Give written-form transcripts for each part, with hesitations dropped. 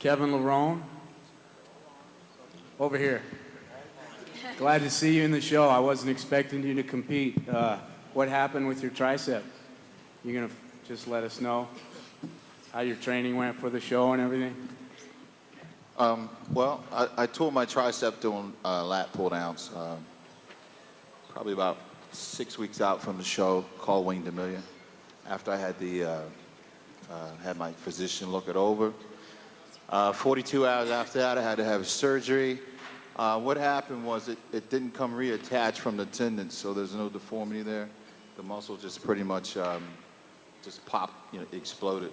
Kevin Larone, over here. Glad to see you in the show. I wasn't expecting you to compete. What happened with your tricep? You gonna just let us know how your training went for the show and everything? Well, I tore my tricep doing lat pull downs. Probably about 6 weeks out from the show, called Wayne DeMillion. After I had had my physician look it over. 42 hours after that, I had to have surgery. What happened was it didn't come reattached from the tendon, so there's no deformity there. The muscle just pretty much just popped, exploded,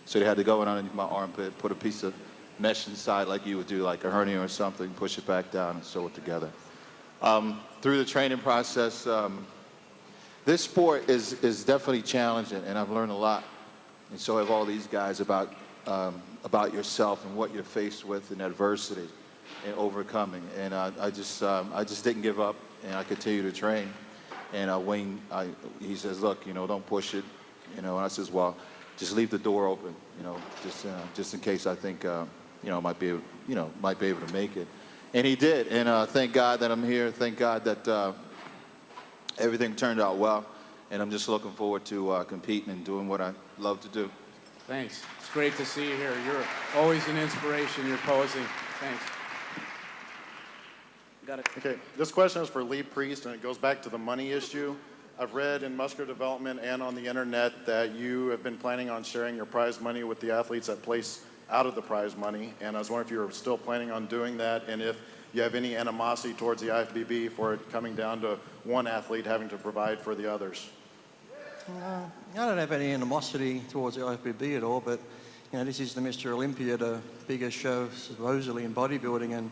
So they had to go in underneath my armpit, put a piece of mesh inside like you would do like a hernia or something, push it back down and sew it together. Through the training process, this sport is definitely challenging, and I've learned a lot. And so have all these guys about yourself and what you're faced with in adversity and overcoming. And I just didn't give up, and I continue to train. And Wayne, he says, look, don't push it, and I says, well, just leave the door open, just in case I think, might be able to make it. And he did, and thank God that I'm here. Thank God that everything turned out well, and I'm just looking forward to competing and doing what I love to do. Thanks. It's great to see you here. You're always an inspiration. You're posing. Thanks. Got it. Okay, this question is for Lee Priest, and it goes back to the money issue. I've read in Muscular Development and on the internet that you have been planning on sharing your prize money with the athletes that place out of the prize money, and I was wondering if you were still planning on doing that, and if you have any animosity towards the IFBB for it coming down to one athlete having to provide for the others. I don't have any animosity towards the IFBB at all, but this is the Mr.Olympia, the biggest show supposedly in bodybuilding, and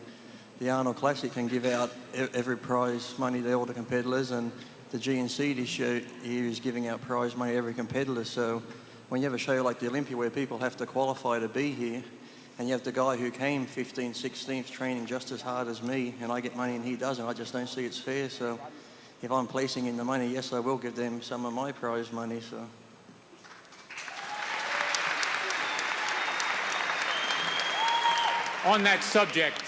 the Arnold Classic can give out every prize money to all the competitors, and the GNC this year is giving out prize money to every competitor. So when you have a show like the Olympia where people have to qualify to be here, and you have the guy who came 15th, 16th training just as hard as me, and I get money and he doesn't, I just don't see it's fair. So if I'm placing in the money, yes, I will give them some of my prize money. So. On that subject,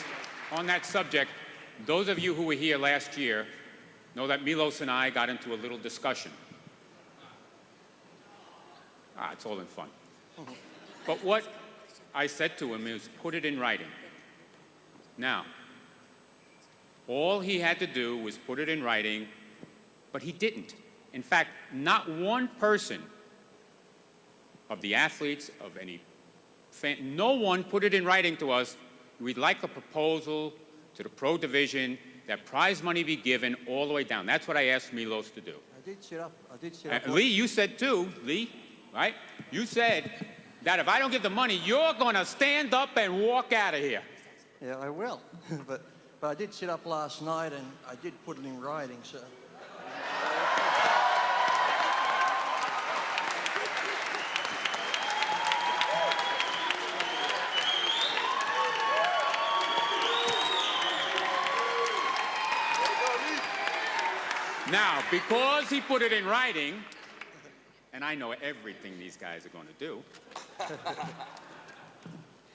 those of you who were here last year know that Milos and I got into a little discussion. It's all in fun. But what I said to him is, put it in writing. Now, all he had to do was put it in writing, but he didn't. In fact, not one person of the athletes, of any fan, no one put it in writing to us. We'd like a proposal to the pro division that prize money be given all the way down. That's what I asked Milos to do. I did sit up. Lee, you said too, Lee, right? You said that if I don't give the money, you're going to stand up and walk out of here. Yeah, I will. but I did sit up last night, and I did put it in writing, so. Now, because he put it in writing, and I know everything these guys are going to do,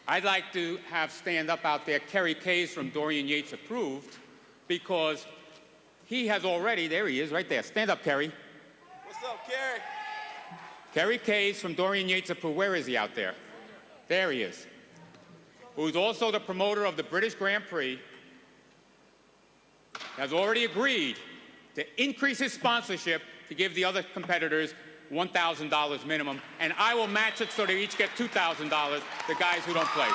I'd like to have stand up out there Kerry Kays from Dorian Yates Approved, because he has already, there he is, right there. Stand up, Kerry. What's up, Kerry? Kerry Kays from Dorian Yates Approved. Where is he out there? There he is. Who's also the promoter of the British Grand Prix, has already agreed to increase his sponsorship to give the other competitors $1,000 minimum, and I will match it so they each get $2,000, the guys who don't place.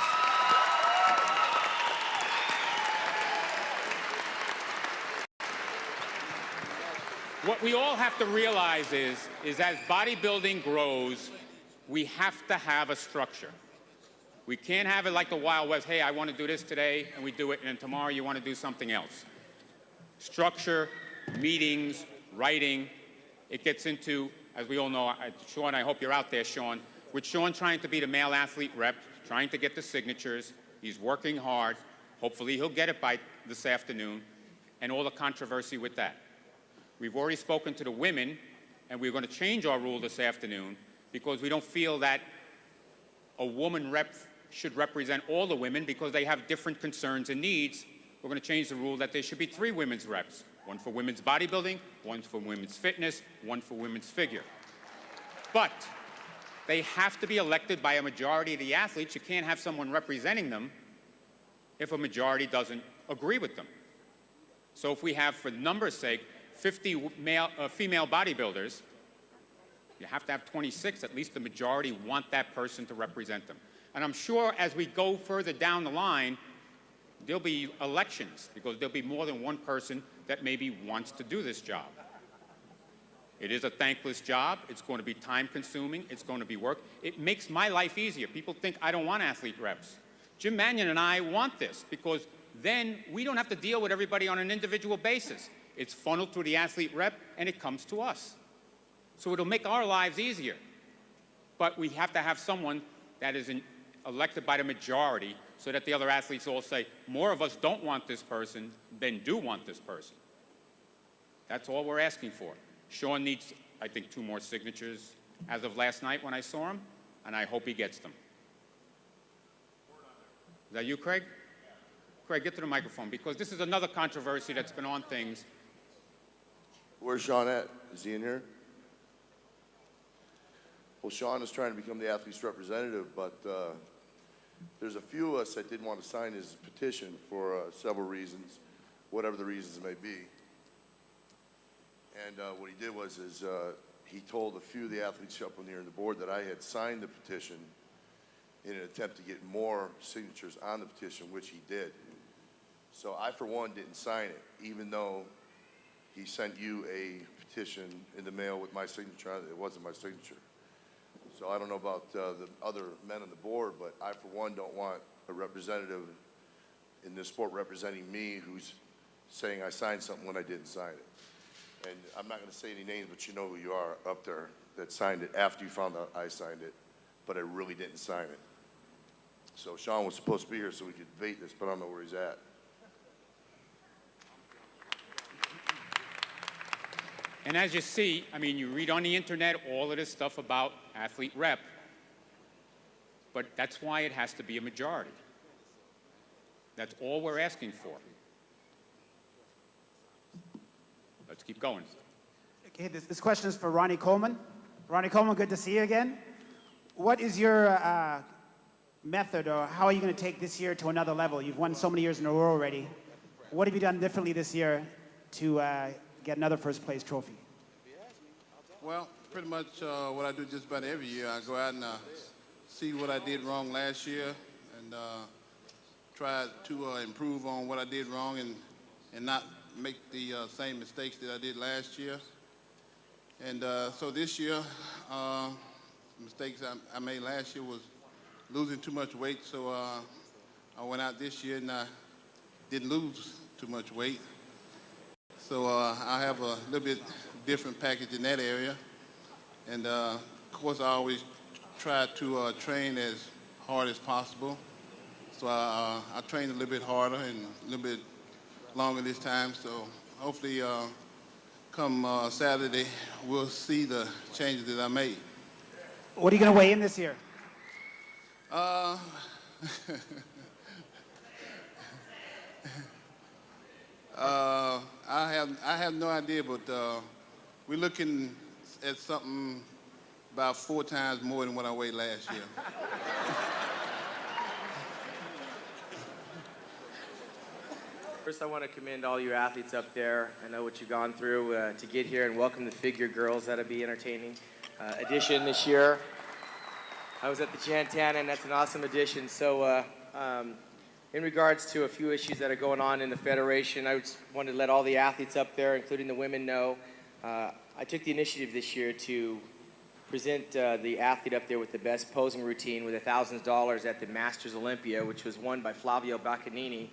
What we all have to realize is as bodybuilding grows, we have to have a structure. We can't have it like the Wild West. Hey, I want to do this today, and we do it, and tomorrow you want to do something else. Structure, meetings, writing. It gets into, as we all know, Sean, I hope you're out there, Sean. With Sean trying to be the male athlete rep, trying to get the signatures, he's working hard. Hopefully he'll get it by this afternoon, and all the controversy with that. We've already spoken to the women, and we're going to change our rule this afternoon because we don't feel that a woman rep should represent all the women because they have different concerns and needs. We're going to change the rule that there should be 3 women's reps, one for women's bodybuilding, one for women's fitness, one for women's figure. But they have to be elected by a majority of the athletes. You can't have someone representing them if a majority doesn't agree with them. So if we have, for numbers' sake, 50 female bodybuilders, you have to have 26. At least the majority want that person to represent them. And I'm sure as we go further down the line, there'll be elections because there'll be more than one person that maybe wants to do this job. It is a thankless job. It's going to be time-consuming. It's going to be work. It makes my life easier. People think I don't want athlete reps. Jim Mannion and I want this because then we don't have to deal with everybody on an individual basis. It's funneled through the athlete rep, and it comes to us. So it'll make our lives easier. But we have to have someone that is elected by the majority so that the other athletes all say, more of us don't want this person than do want this person. That's all we're asking for. Sean needs, I think, 2 more signatures as of last night when I saw him, and I hope he gets them. Is that you, Craig? Craig, get to the microphone, because this is another controversy that's been on things. Where's Sean at? Is he in here? Well, Sean is trying to become the athlete's representative, but there's a few of us that didn't want to sign his petition for several reasons, whatever the reasons may be. And what he did was he told a few of the athletes up on the board that I had signed the petition in an attempt to get more signatures on the petition, which he did. So I, for one, didn't sign it, even though he sent you a petition in the mail with my signature on it. It wasn't my signature. So I don't know about the other men on the board, but I, for one, don't want a representative in this sport representing me who's saying I signed something when I didn't sign it. And I'm not going to say any names, but you know who you are up there that signed it after you found out I signed it, but I really didn't sign it. So Sean was supposed to be here so we could debate this, but I don't know where he's at. And as you see, I mean, you read on the internet all of this stuff about athlete rep, but that's why it has to be a majority. That's all we're asking for. Let's keep going. Okay, this question is for Ronnie Coleman. Ronnie Coleman, good to see you again. What is your method, or how are you going to take this year to another level? You've won so many years in a row already. What have you done differently this year to get another first place trophy? Well, pretty much what I do just about every year. I go out and see what I did wrong last year and try to improve on what I did wrong and not make the same mistakes that I did last year. And so this year, mistakes I made last year was losing too much weight, so I went out this year and I didn't lose too much weight. So I have a little bit different package in that area. And of course, I always try to train as hard as possible. So I train a little bit harder and a little bit longer this time. So hopefully come Saturday, we'll see the changes that I made. What are you going to weigh in this year? I have no idea, but we're looking at something about 4 times more than what I weighed last year. First, I want to commend all your athletes up there. I know what you've gone through to get here, and welcome the figure girls. That'll be entertaining addition this year. I was at the Chantana, and that's an awesome addition. So in regards to a few issues that are going on in the Federation, I just wanted to let all the athletes up there, including the women, know. I took the initiative this year to present the athlete up there with the best posing routine with $1,000 at the Mr.Olympia, which was won by Flavio Baccanini.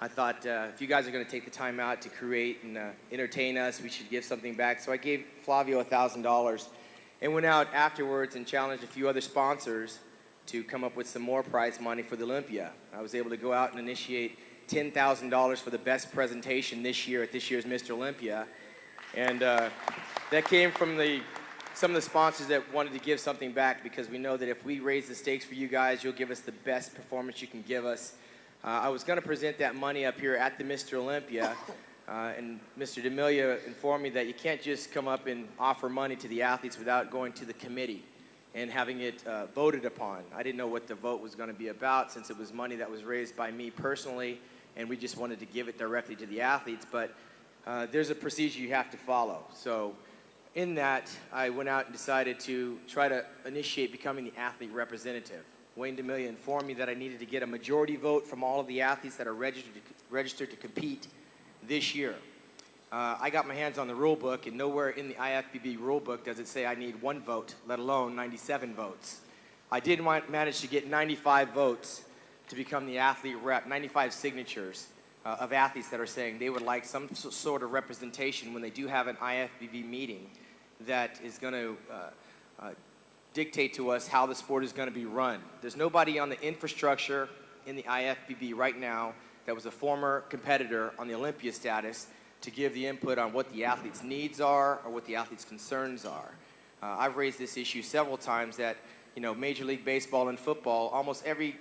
I thought if you guys are going to take the time out to create and entertain us, we should give something back. So I gave Flavio $1,000 and went out afterwards and challenged a few other sponsors to come up with some more prize money for the Olympia. I was able to go out and initiate $10,000 for the best presentation this year at this year's Mr. Olympia. And that came from the some of the sponsors that wanted to give something back, because we know that if we raise the stakes for you guys, you'll give us the best performance you can give us. I was going to present that money up here at the Mr. Olympia, and Mr. D'Amelio informed me that you can't just come up and offer money to the athletes without going to the committee and having it voted upon. I didn't know what the vote was going to be about, since it was money that was raised by me personally, and we just wanted to give it directly to the athletes. But there's a procedure you have to follow. So in that, I went out and decided to try to initiate becoming the athlete representative. Wayne D'Amelio informed me that I needed to get a majority vote from all of the athletes that are registered to compete this year. I got my hands on the rule book, and nowhere in the IFBB rule book does it say I need 1 vote, let alone 97 votes. I did manage to get 95 votes to become the athlete rep, 95 signatures of athletes that are saying they would like some sort of representation when they do have an IFBB meeting that is going to dictate to us how the sport is going to be run. There's nobody on the infrastructure in the IFBB right now that was a former competitor on the Olympia status to give the input on what the athlete's needs are or what the athlete's concerns are. I've raised this issue several times that, you know, Major League Baseball and football, almost every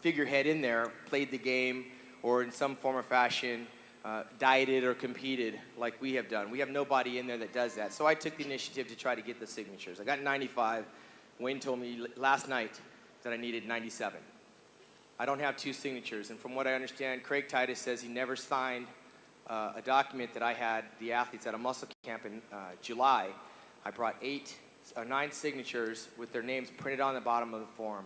figurehead in there played the game or in some form or fashion dieted or competed like we have done. We have nobody in there that does that. So I took the initiative to try to get the signatures. I got 95. Wayne told me last night that I needed 97. I don't have 2 signatures, and from what I understand, Craig Titus says he never signed a document that I had the athletes at a muscle camp in July. I brought 9 signatures with their names printed on the bottom of the form.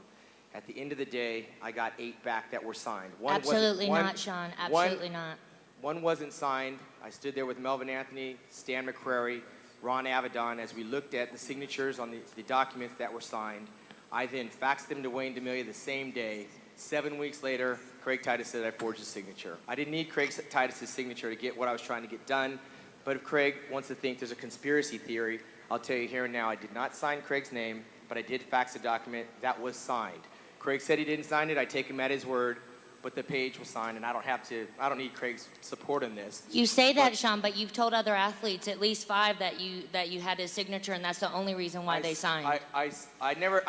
At the end of the day, I got 8 back that were signed. Absolutely not, Sean. Absolutely not. One wasn't signed. I stood there with Melvin Anthony, Stan McCrary, Ron Avedon as we looked at the signatures on the documents that were signed. I then faxed them to Wayne D'Amelio the same day. 7 weeks later, Craig Titus said I forged his signature. I didn't need Craig Titus's signature to get what I was trying to get done, but if Craig wants to think there's a conspiracy theory, I'll tell you here and now, I did not sign Craig's name, but I did fax a document that was signed. Craig said he didn't sign it. I take him at his word, but the page was signed, and I don't need Craig's support in this. You say that, Sean, but you've told other athletes, at least 5, that you had his signature, and that's the only reason why they signed. I never,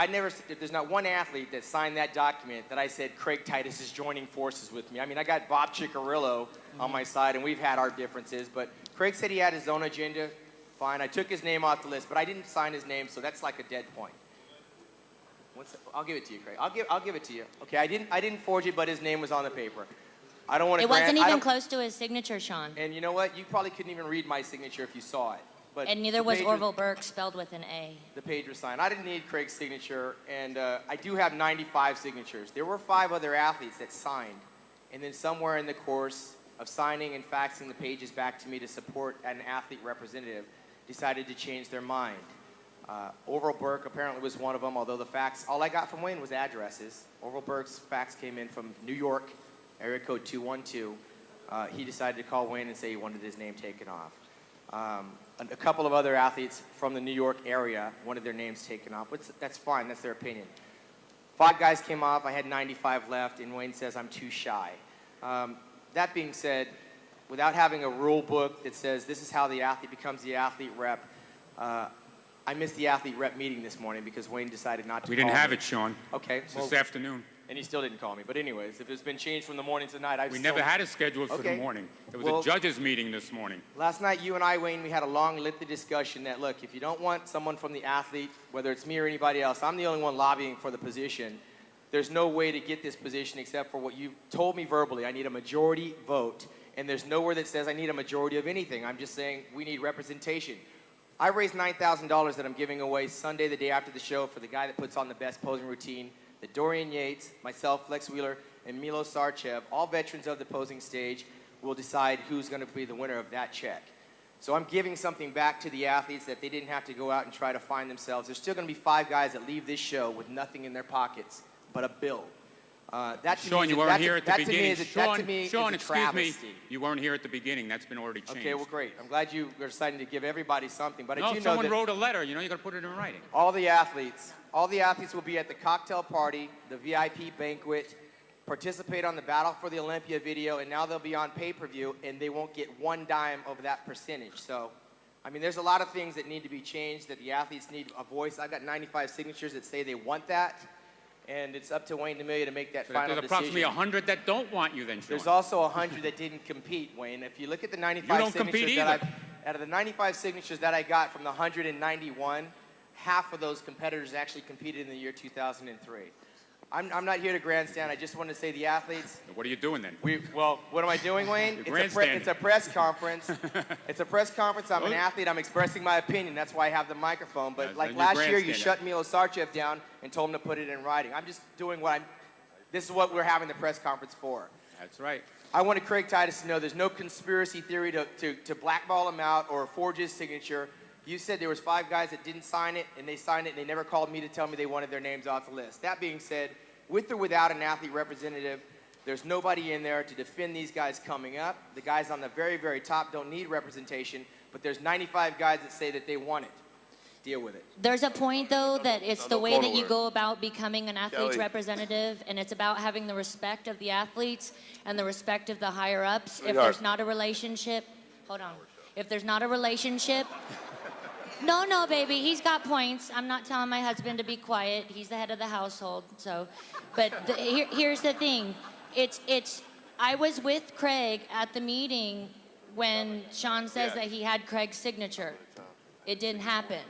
there's not one athlete that signed that document that I said Craig Titus is joining forces with me. I mean, I got Bob Ciccarillo on my side, and we've had our differences, but Craig said he had his own agenda. Fine, I took his name off the list, but I didn't sign his name, so that's like a dead point. I'll give it to you, Craig. I'll give it to you. Okay, I didn't forge it, but his name was on the paper. I don't want to. It wasn't even close to his signature, Sean. And you know what? You probably couldn't even read my signature if you saw it. But and neither was Orville Burke, spelled with an A. The page was signed. I didn't need Craig's signature, and I do have 95 signatures. There were 5 other athletes that signed, and then somewhere in the course of signing and faxing the pages back to me to support an athlete representative, decided to change their mind. Orville Burke apparently was one of them, although the fax, all I got from Wayne was addresses. Orville Burke's fax came in from New York, area code 212. He decided to call Wayne and say he wanted his name taken off. A couple of other athletes from the New York area wanted their names taken off. That's fine, that's their opinion. 5 guys came off, I had 95 left, and Wayne says I'm too shy. That being said, without having a rule book that says this is how the athlete becomes the athlete rep, I missed the athlete rep meeting this morning because Wayne decided not to call me. We didn't have it, Sean. Okay. This afternoon. And he still didn't call me. But anyways, if it's been changed from the morning to night, We never had it scheduled for the morning. It was a judges meeting this morning. Last night, you and I, Wayne, we had a long, lengthy discussion that, look, if you don't want someone from the athlete, whether it's me or anybody else, I'm the only one lobbying for the position. There's no way to get this position except for what you told me verbally. I need a majority vote. And there's nowhere that says I need a majority of anything. I'm just saying we need representation. I raised $9,000 that I'm giving away Sunday, the day after the show, for the guy that puts on the best posing routine, that Dorian Yates, myself, Flex Wheeler, and Milo Sarchev, all veterans of the posing stage, will decide who's going to be the winner of that check. So I'm giving something back to the athletes that they didn't have to go out and try to find themselves. There's still going to be 5 guys that leave this show with nothing in their pockets but a bill. Sean, you weren't here at the beginning. Sean, excuse me. You weren't here at the beginning. That's been already changed. Okay, well, great. I'm glad you are deciding to give everybody something. But I do know someone that wrote a letter. You know, you got to put it in writing. All the athletes will be at the cocktail party, the VIP banquet, participate on the Battle for the Olympia video, and now they'll be on pay-per-view, and they won't get 1 dime of that percentage. So I mean, there's a lot of things that need to be changed, that the athletes need a voice. I've got 95 signatures that say they want that, and it's up to Wayne DeMilia to make that final decision. There's approximately 100 that don't want you then, Sean. There's also 100 that didn't compete, Wayne. If you look at the 95 signatures out of the 95 signatures that I got from the 191, half of those competitors actually competed in the year 2003. I'm not here to grandstand. I just want to say the athletes. What are you doing then? Well, what am I doing, Wayne? It's a press conference. It's a press conference. I'm an athlete. I'm expressing my opinion. That's why I have the microphone. But like last year, you shut Milo Sarchev down and told him to put it in writing. I'm just doing this is what we're having the press conference for. That's right. I wanted Craig Titus to know there's no conspiracy theory to blackball him out or forge his signature. You said there was 5 guys that didn't sign it, and they signed it, and they never called me to tell me they wanted their names off the list. That being said, with or without an athlete representative, there's nobody in there to defend these guys coming up. The guys on the very, very top don't need representation, but there's 95 guys that say that they want it. Deal with it. There's a point, though, that it's the way that you go about becoming an athlete's representative, and it's about having the respect of the athletes and the respect of the higher-ups. If there's not a relationship, hold on. If there's not a relationship, no, baby, he's got points. I'm not telling my husband to be quiet. He's the head of the household, so. But here's the thing. I was with Craig at the meeting when Sean says that he had Craig's signature. It didn't happen.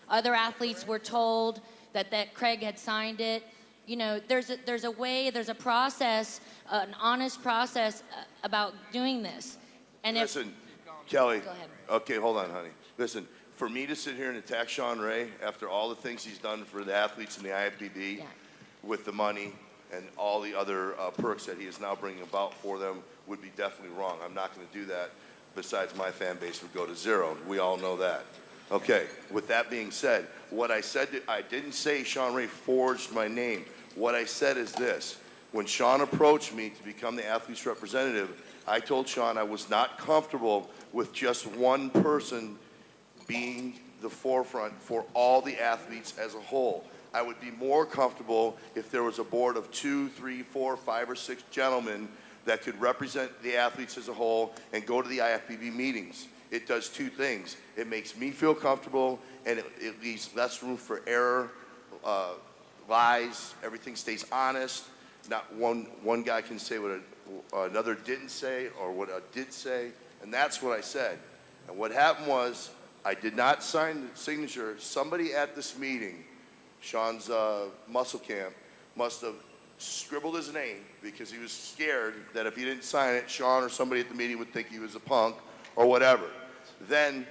Other athletes were told that Craig had signed it. You know, there's a way, there's a process, an honest process about doing this. And Listen, Kelly. Go ahead. Okay, hold on, honey. Listen, for me to sit here and attack Sean Ray after all the things he's done for the athletes in the IFBB with the money and all the other perks that he is now bringing about for them would be definitely wrong. I'm not going to do that. Besides, my fan base would go to zero. We all know that. Okay, with that being said, what I said, I didn't say Sean Ray forged my name. What I said is this. When Sean approached me to become the athlete's representative, I told Sean I was not comfortable with just one person being the forefront for all the athletes as a whole. I would be more comfortable if there was a board of 2, 3, 4, 5, or 6 gentlemen that could represent the athletes as a whole and go to the IFBB meetings. It does 2 things. It makes me feel comfortable, and it leaves less room for error, lies. Everything stays honest. Not one guy can say what another didn't say or what I did say, and that's what I said. And what happened was I did not sign the signature. Somebody at this meeting, Sean's muscle camp, must have scribbled his name because he was scared that if he didn't sign it, Sean or somebody at the meeting would think he was a punk or whatever. Then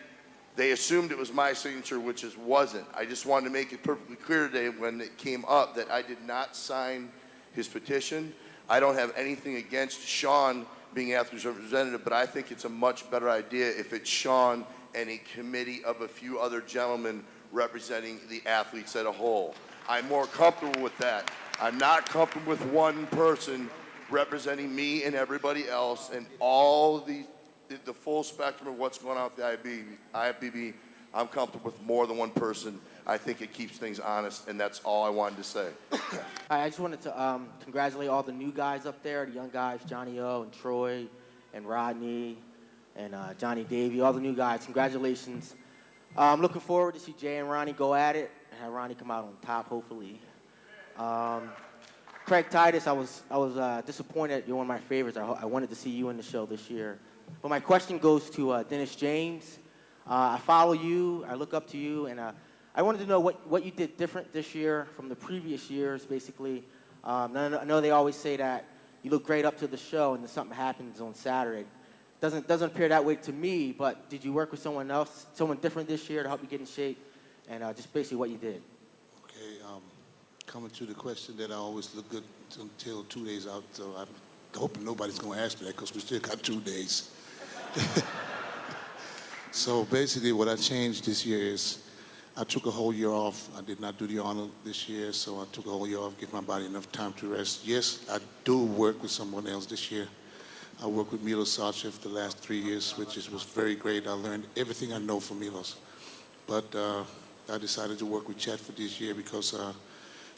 they assumed it was my signature, which it wasn't. I just wanted to make it perfectly clear today when it came up that I did not sign his petition. I don't have anything against Sean being athlete's representative, but I think it's a much better idea if it's Sean and a committee of a few other gentlemen representing the athletes as a whole. I'm more comfortable with that. I'm not comfortable with one person representing me and everybody else and all the full spectrum of what's going on with the IFBB. I'm comfortable with more than one person. I think it keeps things honest, and that's all I wanted to say. I just wanted to congratulate all the new guys up there, the young guys, Johnny O and Troy and Rodney and Johnny Davey, all the new guys. Congratulations. I'm looking forward to see Jay and Ronnie go at it and have Ronnie come out on top, hopefully. Craig Titus, I was disappointed. You're one of my favorites. I wanted to see you in the show this year. But my question goes to Dennis James. I follow you. I look up to you, and I wanted to know what you did different this year from the previous years, basically. I know they always say that you look great up to the show, and then something happens on Saturday. Doesn't appear that way to me, but did you work with someone else, someone different this year to help you get in shape, and just basically what you did? Okay, coming to the question that I always look good until 2 days out, so I'm hoping nobody's going to ask me that because we still got 2 days. So basically what I changed this year is I took a whole year off. I did not do the Arnold this year, so I took a whole year off, give my body enough time to rest. Yes, I do work with someone else this year. I worked with Milos Sarchev the last 3 years, which was very great. I learned everything I know from Milos. But I decided to work with Chad for this year because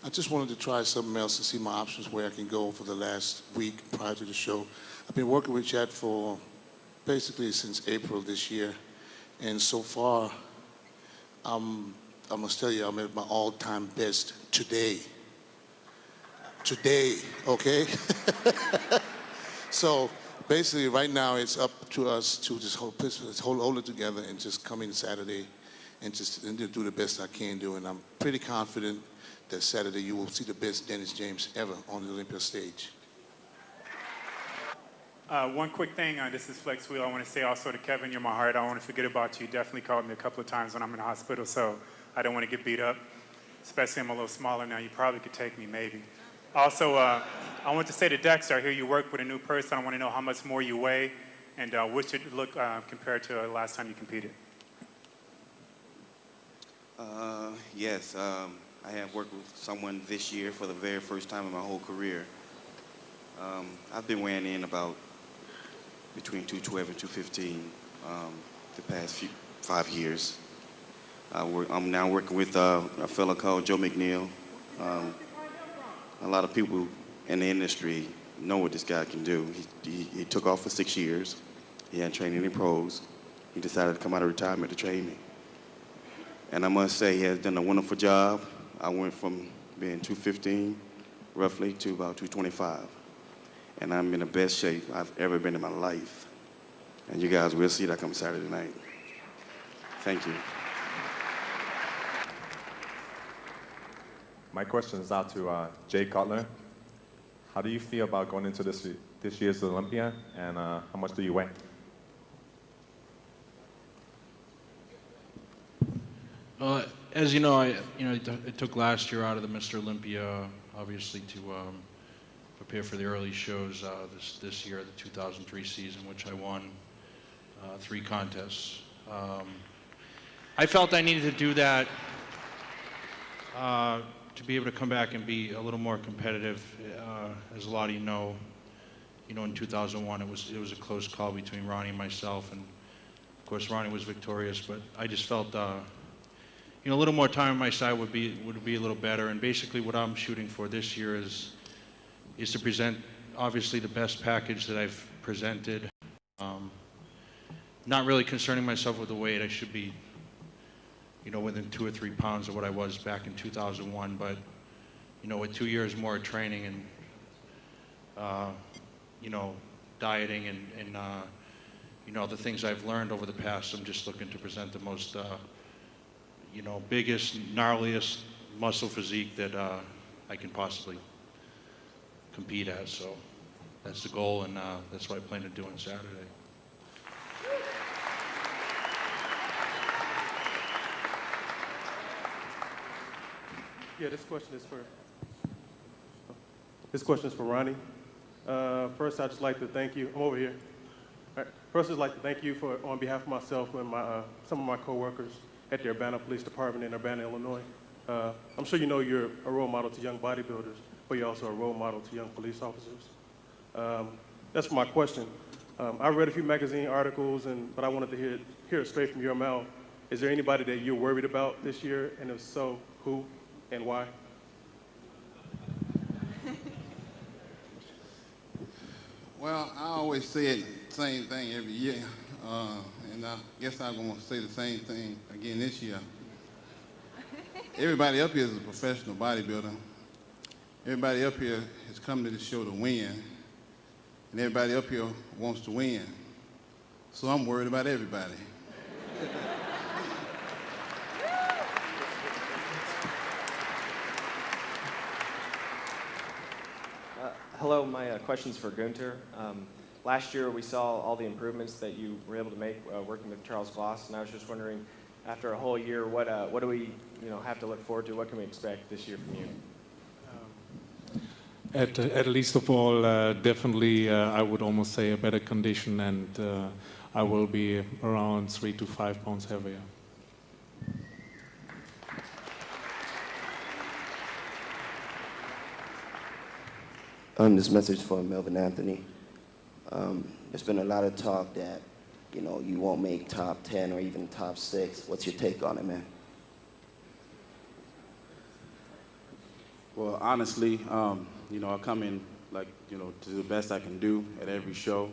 I just wanted to try something else and see my options where I can go for the last week prior to the show. I've been working with Chad for basically since April this year. And so far, I must tell you, I'm at my all-time best today. Today, okay? So basically, right now, it's up to us to just hold it together and just come in Saturday and just do the best I can do. And I'm pretty confident that Saturday you will see the best Dennis James ever on the Olympia stage. One quick thing, this is Flex Wheel. I want to say also to Kevin, you're my heart. I don't want to forget about you. You definitely called me a couple of times when I'm in the hospital, so I don't want to get beat up. Especially I'm a little smaller now. You probably could take me, maybe. Also, I want to say to Dexter, I hear you work with a new person. I want to know how much more you weigh and what should it look compared to the last time you competed. Yes, I have worked with someone this year for the very first time in my whole career. I've been weighing in about between 212 and 215 the past 5 years. I'm now working with a fellow called Joe McNeil. A lot of people in the industry know what this guy can do. He took off for 6 years. He hadn't trained any pros. He decided to come out of retirement to train me. And I must say he has done a wonderful job. I went from being 215 roughly to about 225. And I'm in the best shape I've ever been in my life. And you guys will see that come Saturday night. Thank you. My question is out to Jay Cutler. How do you feel about going into this year's Olympia, and how much do you weigh? As you know, it took last year out of the Mr. Olympia, obviously, to prepare for the early shows this year, the 2003 season, which I won 3 contests. I felt I needed to do that to be able to come back and be a little more competitive. As a lot of you know, in 2001 it was a close call between Ronnie and myself, and of course Ronnie was victorious. But I just felt a little more time on my side would be a little better. And basically, what I'm shooting for this year is to present obviously the best package that I've presented. Not really concerning myself with the weight. I should be within 2 or 3 pounds of what I was back in 2001, but, with 2 years more of training and, dieting and the things I've learned over the past, I'm just looking to present the most, biggest, gnarliest muscle physique that I can possibly compete at. So that's the goal, and that's what I plan to do on Saturday. Yeah, this question is for Ronnie. First, I'd just like to thank you. I'm over here. All right. First, I'd like to thank you on behalf of myself and some of my coworkers at the Urbana Police Department in Urbana, Illinois. I'm sure you know you're a role model to young bodybuilders, but you're also a role model to young police officers. That's my question. I read a few magazine articles, but I wanted to hear it straight from your mouth. Is there anybody that you're worried about this year, and if so, who and why? Well, I always say the same thing every year, and I guess I'm going to say the same thing again this year. Everybody up here is a professional bodybuilder. Everybody up here has come to this show to win, and everybody up here wants to win. So I'm worried about everybody. Hello, my question's for Gunter. Last year we saw all the improvements that you were able to make working with Charles Gloss, and I was just wondering, after a whole year, what do we have to look forward to? What can we expect this year from you? At least of all, definitely I would almost say a better condition, and I will be around 3 to 5 pounds heavier. This message for Melvin Anthony. There's been a lot of talk that, you won't make top 10 or even top 6. What's your take on it, man? Well, honestly, I come in, to the best I can do at every show.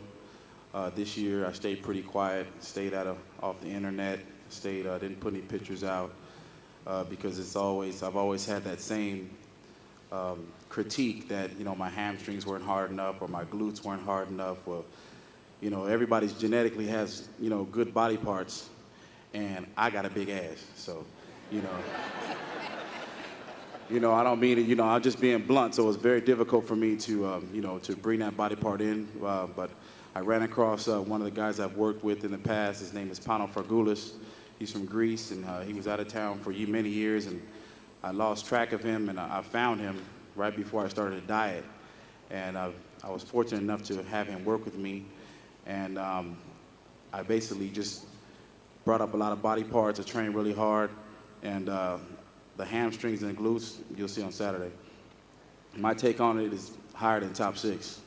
This year I stayed pretty quiet, stayed off the internet, didn't put any pictures out because I've always had that same critique that, you know, my hamstrings weren't hard enough or my glutes weren't hard enough. Or, you know, everybody's genetically has, you know, good body parts, and I got a big ass. So, you know, I don't mean it, you know, I'm just being blunt. So it was very difficult for me to, you know, to bring that body part in. But I ran across one of the guys I've worked with in the past. His name is Panos Fargoulis. He's from Greece, and he was out of town for many years, and I lost track of him, and I found him right before I started a diet. And I was fortunate enough to have him work with me, and I basically just brought up a lot of body parts. I trained really hard, and the hamstrings and glutes, you'll see on Saturday. My take on it is higher than top 6.